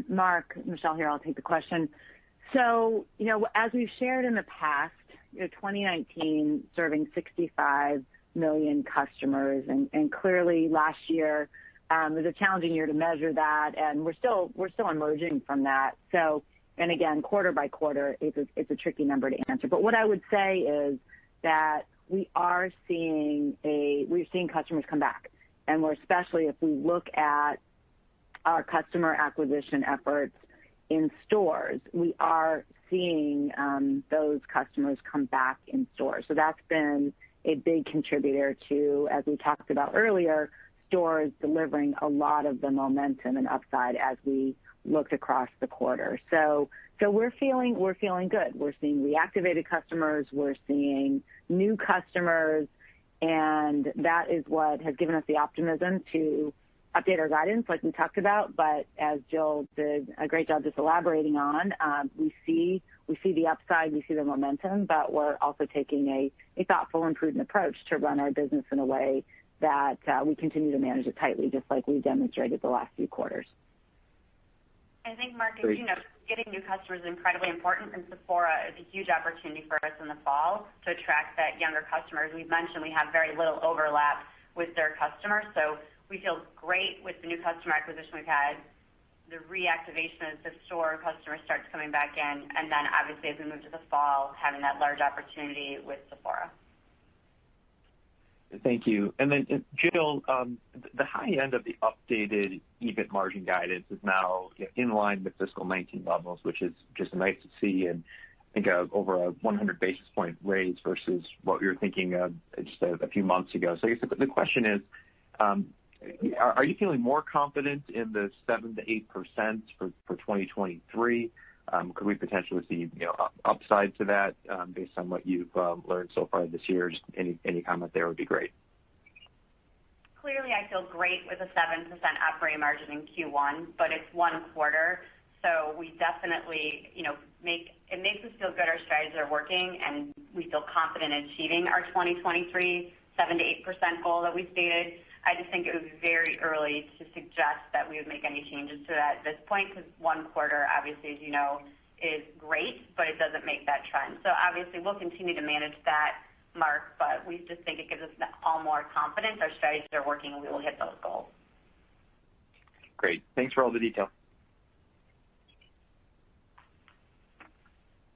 C: Mark, Michelle here, I'll take the question. So, as we've shared in the past, 2019 serving 65 million customers, and clearly last year was a challenging year to measure that, and we're still emerging from that. So, and again, quarter by quarter, it's a tricky number to answer. But what I would say is that we're seeing customers come back, and we're especially if we look at our customer acquisition efforts in stores, we are seeing those customers come back in stores. So that's been a big contributor to, as we talked about earlier, stores delivering a lot of the momentum and upside as we looked across the quarter. So we're feeling good. We're seeing reactivated customers, we're seeing new customers, and that is what has given us the optimism to update our guidance like we talked about. But as Jill did a great job just elaborating on, we see the upside, we see the momentum, but we're also taking a thoughtful and prudent approach to run our business in a way that we continue to manage it tightly, just like we've demonstrated the last few quarters.
D: I think, Mark, as you know, getting new customers is incredibly important, and Sephora is a huge opportunity for us in the fall to attract that younger customers. We've mentioned we have very little overlap with their customers, so we feel great with the new customer acquisition we've had, the reactivation as the store customer starts coming back in, and then obviously as we move to the fall, having that large opportunity with Sephora.
I: Thank you. And then, Jill, the high end of the updated EBIT margin guidance is now in line with fiscal 19 levels, which is just nice to see, and I think over a 100 basis point raise versus what we were thinking of just a few months ago. So I guess the question is, are you feeling more confident in the 7 to 8% for 2023? Could we potentially see upside to that based on what you've learned so far this year? Just any comment there would be great.
D: Clearly, I feel great with a 7% operating margin in Q1, but it's one quarter, so we definitely, it makes us feel good our strategies are working, and we feel confident in achieving our 2023 7 to 8% goal that we stated. I just think it was very early to suggest that we would make any changes to that at this point, because one quarter, obviously, as is great, but it doesn't make that trend. So obviously, we'll continue to manage that Mark, but we just think it gives us all more confidence. Our strategies are working, and we will hit those goals.
I: Great. Thanks for all the detail.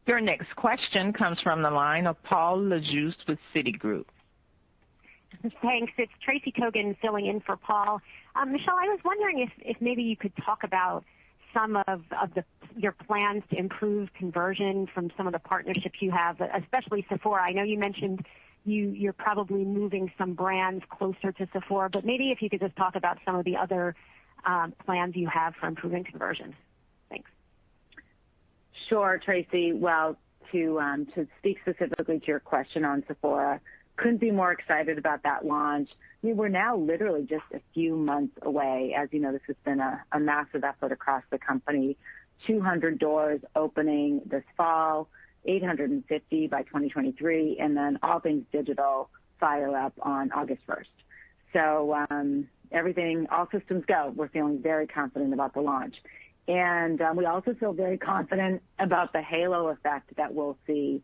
A: Your next question comes from the line of Paul Lejuez with Citigroup.
J: Thanks. It's Tracy Kogan filling in for Paul. Michelle, I was wondering if maybe you could talk about some of your plans to improve conversion from some of the partnerships you have, especially Sephora. I know you mentioned you're probably moving some brands closer to Sephora, but maybe if you could just talk about some of the other plans you have for improving conversion. Thanks.
H: Sure, Tracy. Well, to speak specifically to your question on Sephora, couldn't be more excited about that launch. I mean, we're now literally just a few months away. As you know, this has been a massive effort across the company. 200 doors opening this fall, 850 by 2023, and then all things digital fire up on August 1st. So everything, all systems go. We're feeling very confident about the launch. And we also feel very confident about the halo effect that we'll see.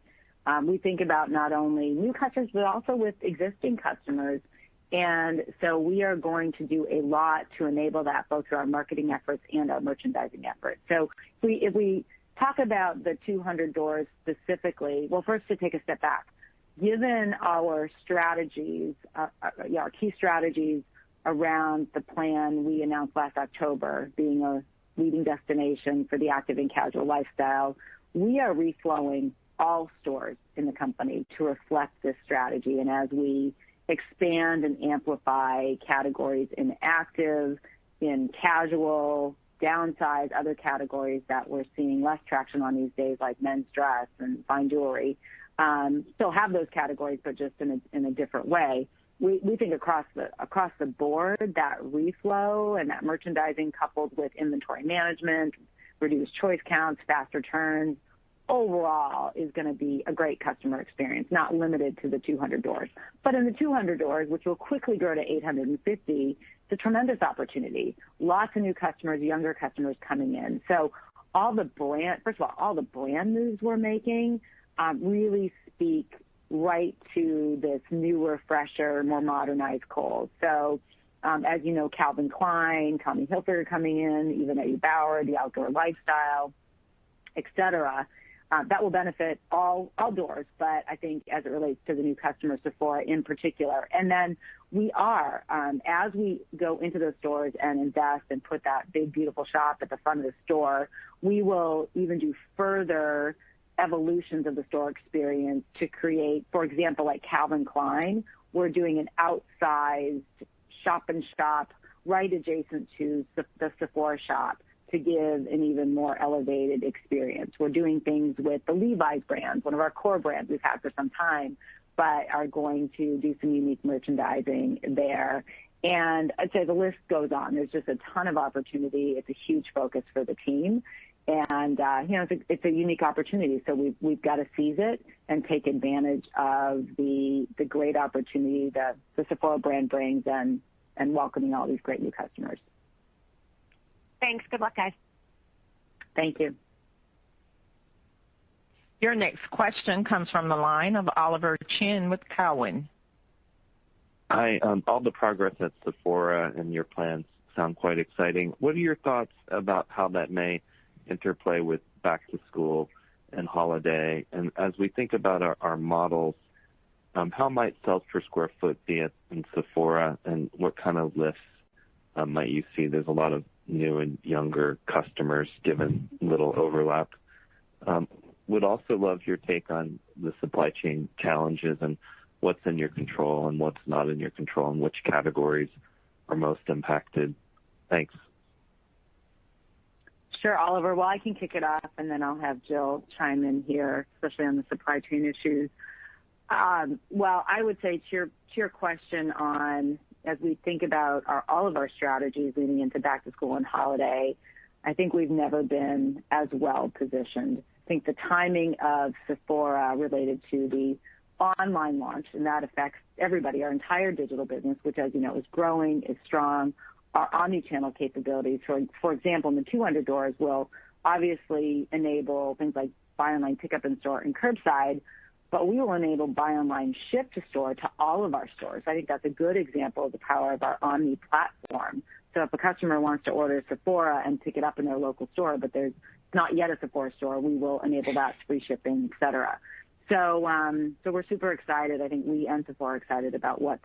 H: We think about not only new customers, but also with existing customers. And so we are going to do a lot to enable that, both through our marketing efforts and our merchandising efforts. So if we talk about the 200 doors specifically, well, first to take a step back, given our strategies, our key strategies around the plan we announced last October, being a leading destination for the active and casual lifestyle, we are reflowing all stores in the company to reflect this strategy. And as we expand and amplify categories in active, in casual, downsize other categories that we're seeing less traction on these days, like men's dress and fine jewelry, still have those categories, but just in a different way. We think across the board, that reflow and that merchandising coupled with inventory management, reduced choice counts, faster turns, overall is going to be a great customer experience, not limited to the 200 doors. But in the 200 doors, which will quickly grow to 850, it's a tremendous opportunity. Lots of new customers, younger customers coming in. So all the brand moves we're making really speak right to this newer, fresher, more modernized Kohl. So as you know, Calvin Klein, Tommy Hilfiger coming in, even Eddie Bauer, the outdoor lifestyle, et cetera. That will benefit all doors, but I think as it relates to the new customer, Sephora in particular. And then we are, as we go into those stores and invest and put that big, beautiful shop at the front of the store, we will even do further evolutions of the store experience to create, for example, like Calvin Klein, we're doing an outsized shop and shop right adjacent to the Sephora shop to give an even more elevated experience. We're doing things with the Levi's brand, one of our core brands we've had for some time, but are going to do some unique merchandising there. And I'd say the list goes on. There's just a ton of opportunity. It's a huge focus for the team. And, it's a unique opportunity. So we've got to seize it and take advantage of the great opportunity that the Sephora brand brings and welcoming all these great new customers.
J: Thanks. Good luck, guys.
H: Thank you.
A: Your next question comes from the line of Oliver Chen with Cowen.
K: Hi. All the progress at Sephora and your plans sound quite exciting. What are your thoughts about how that may interplay with back to school and holiday? And as we think about our models, how might sales per square foot be in Sephora, and what kind of lifts might you see? There's a lot of new and younger customers given little overlap. Would also love your take on the supply chain challenges and what's in your control and what's not in your control, and which categories are most impacted. Thanks.
H: Sure, Oliver. Well, I can kick it off, and then I'll have Jill chime in here, especially on the supply chain issues. Well, I would say to your question on, as we think about all of our strategies leading into back to school and holiday, I think we've never been as well positioned. I think the timing of Sephora related to the online launch, and that affects everybody, our entire digital business, which, as you know, is growing, is strong. Our omni-channel capabilities, for example, in the 200 doors will obviously enable things like buy online, pick up in store, and curbside. but we will enable buy online, ship to store to all of our stores. I think that's a good example of the power of our omni platform. So if a customer wants to order Sephora and pick it up in their local store, but there's not yet a Sephora store, we will enable that, free shipping, et cetera. So we're super excited. I think we and Sephora are excited about what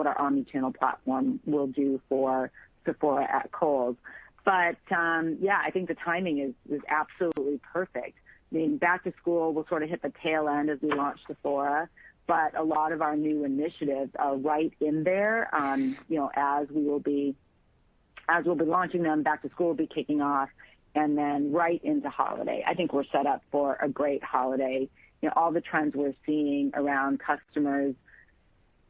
H: our omni-channel platform will do for Sephora at Kohl's. But I think the timing is absolutely perfect. I mean, back to school will sort of hit the tail end as we launch Sephora, but a lot of our new initiatives are right in there. As we'll be launching them, back to school will be kicking off, and then right into holiday. I think we're set up for a great holiday. All the trends we're seeing around customers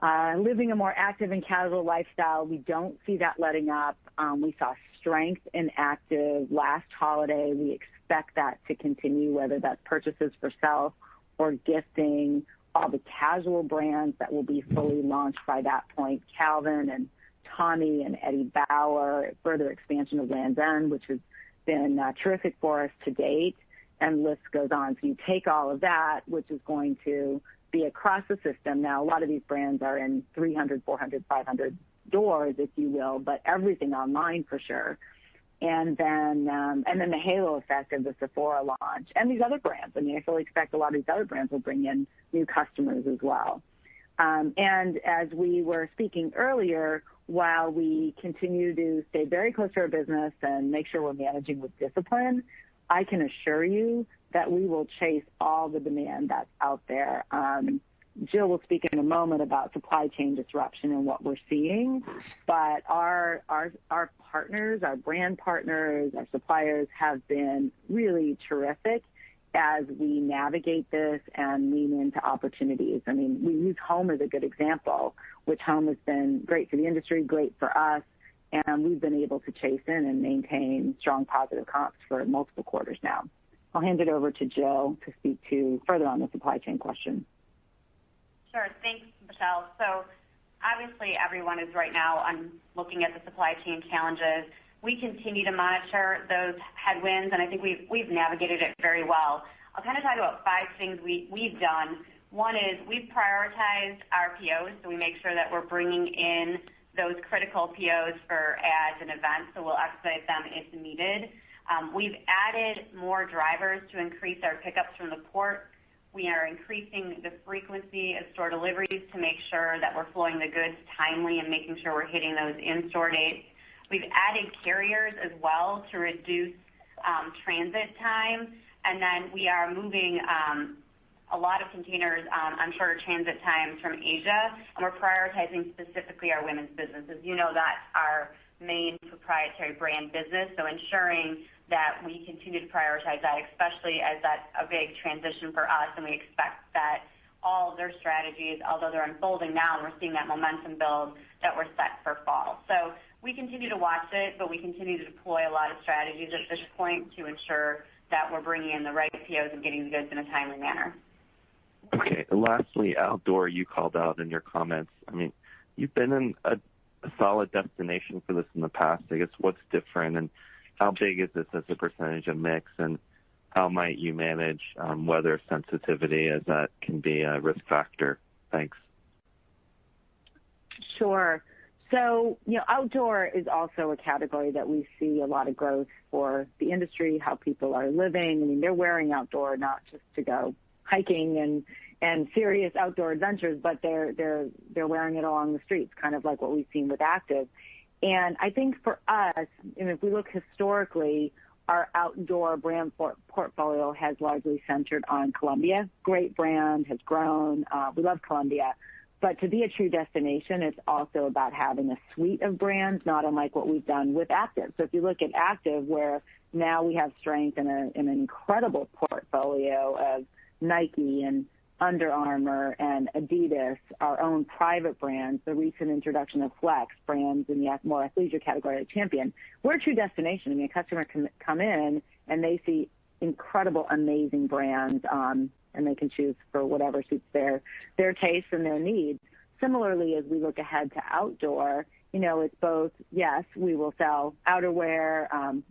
H: living a more active and casual lifestyle, we don't see that letting up. We saw strength in active last holiday. We expect that to continue, whether that's purchases for self or gifting. All the casual brands that will be fully launched by that point, Calvin and Tommy and Eddie Bauer, further expansion of Land's End, which has been terrific for us to date, and list goes on. So you take all of that, which is going to be across the system. Now, a lot of these brands are in 300, 400, 500 doors, if you will, but everything online for sure. And then the halo effect of the Sephora launch and these other brands. I mean, I fully expect a lot of these other brands will bring in new customers as well. And as we were speaking earlier, while we continue to stay very close to our business and make sure we're managing with discipline, I can assure you that we will chase all the demand that's out there. Jill will speak in a moment about supply chain disruption and what we're seeing, but our partners, our brand partners, our suppliers have been really terrific as we navigate this and lean into opportunities. I mean, we use home as a good example, which home has been great for the industry, great for us, and we've been able to chase in and maintain strong positive comps for multiple quarters now. I'll hand it over to Jill to speak to further on the supply chain question.
D: Sure. Thanks, Michelle. So obviously everyone is right now looking at the supply chain challenges. We continue to monitor those headwinds, and I think we've navigated it very well. I'll kind of talk about 5 things we've done. One is we've prioritized our POs, so we make sure that we're bringing in those critical POs for ads and events, so we'll expedite them if needed. We've added more drivers to increase our pickups from the port. We are increasing the frequency of store deliveries to make sure that we're flowing the goods timely and making sure we're hitting those in-store dates. We've added carriers as well to reduce transit time, and then we are moving a lot of containers on shorter transit times from Asia, and we're prioritizing specifically our women's business. As you know, that's our main proprietary brand business, so ensuring that we continue to prioritize that, especially as that's a big transition for us, and we expect that all of their strategies, although they're unfolding now and we're seeing that momentum build, that we're set for fall. So we continue to watch it, but we continue to deploy a lot of strategies at this point to ensure that we're bringing in the right POs and getting the goods in a timely manner.
K: Okay. Lastly, outdoor, you called out in your comments. I mean, you've been in a solid destination for this in the past. I guess what's different, and how big is this as a percentage of mix, and how might you manage weather sensitivity, as that can be a risk factor? Thanks.
H: Sure. So, outdoor is also a category that we see a lot of growth for the industry, how people are living. I mean, they're wearing outdoor not just to go hiking and serious outdoor adventures, but they're wearing it along the streets, kind of like what we've seen with active. And I think for us, and if we look historically, our outdoor brand portfolio has largely centered on Columbia. Great brand, has grown. We love Columbia. But to be a true destination, it's also about having a suite of brands, not unlike what we've done with active. So if you look at active, where now we have strength in an incredible portfolio of Nike and Under Armour and Adidas, our own private brands, the recent introduction of Flex brands in the more athleisure category like Champion. We're a true destination. I mean, a customer can come in and they see incredible, amazing brands, and they can choose for whatever suits their taste and their needs. Similarly, as we look ahead to outdoor, it's both, yes, we will sell outerwear.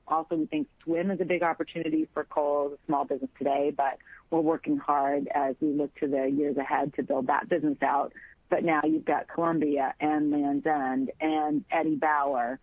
H: Also, we think swim is a big opportunity for Kohl, a small business today, but we're working hard as we look to the years ahead to build that business out. But now you've got Columbia and Lands' End and Eddie Bauer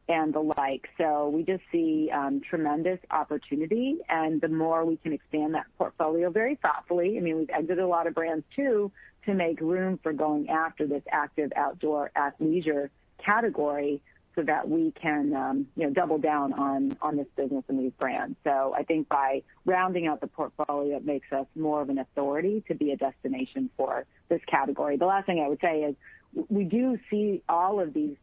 H: and the like. So we just see tremendous opportunity, and the more we can expand that portfolio very thoughtfully. I mean, we've exited a lot of brands too to make room for going after this active outdoor athleisure category so that we can double down on this business and these brands. So I think by rounding out the portfolio, it makes us more of an authority to be a destination for this category. The last thing I would say is we do see all of these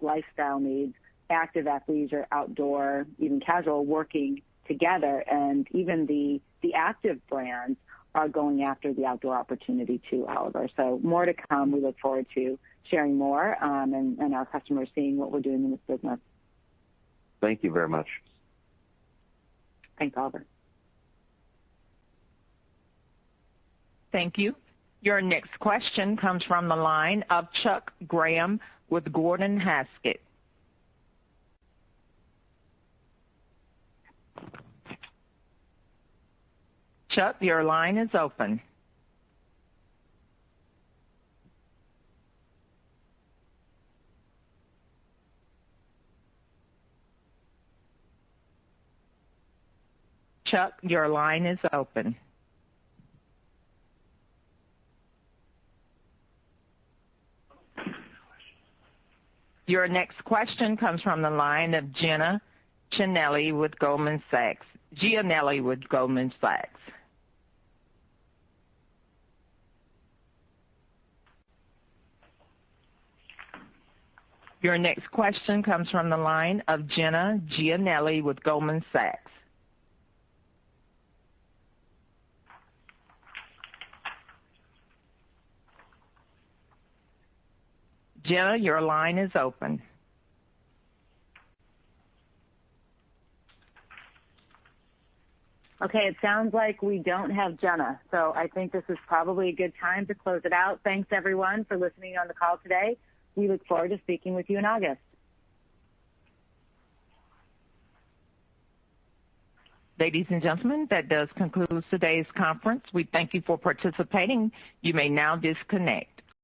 H: lifestyle needs, active athleisure, outdoor, even casual, working together, and even the active brands are going after the outdoor opportunity too, Oliver. So more to come. We look forward to sharing more and our customers seeing what we're doing in this business.
K: Thank you very much.
H: Thanks, Oliver.
A: Thank you. Your next question comes from the line of Chuck Graham with Gordon Haskett. Chuck, your line is open. Chuck, your line is open. Your next question comes from the line of Jenna Giannelli with Goldman Sachs. Your next question comes from the line of Jenna Giannelli with Goldman Sachs. Jenna, your line is open.
H: Okay, it sounds like we don't have Jenna, so I think this is probably a good time to close it out. Thanks, everyone, for listening on the call today. We look forward to speaking with you in August.
A: Ladies and gentlemen, that does conclude today's conference. We thank you for participating. You may now disconnect.